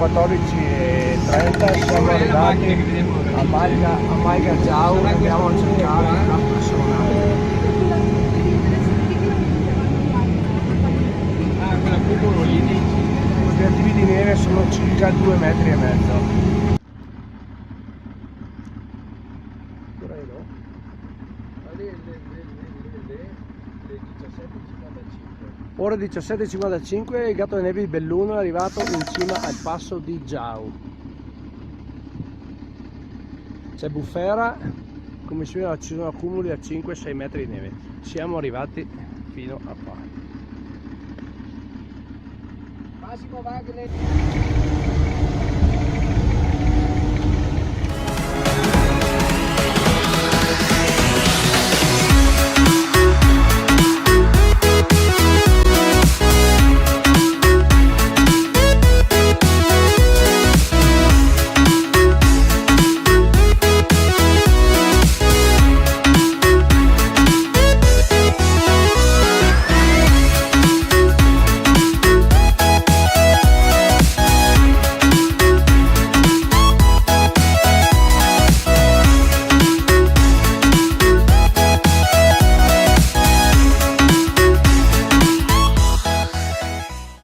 14:30, siamo arrivati a Maiga Giau, andiamo a cercare una persona. Gli obiettivi di neve sono circa 2,5 metri. Ore 17:55, il gatto di neve di Belluno è arrivato in cima al passo di Giau. C'è bufera, come si vede ci sono accumuli a 5-6 metri di neve. Siamo arrivati fino a qua. Massimo Wagner.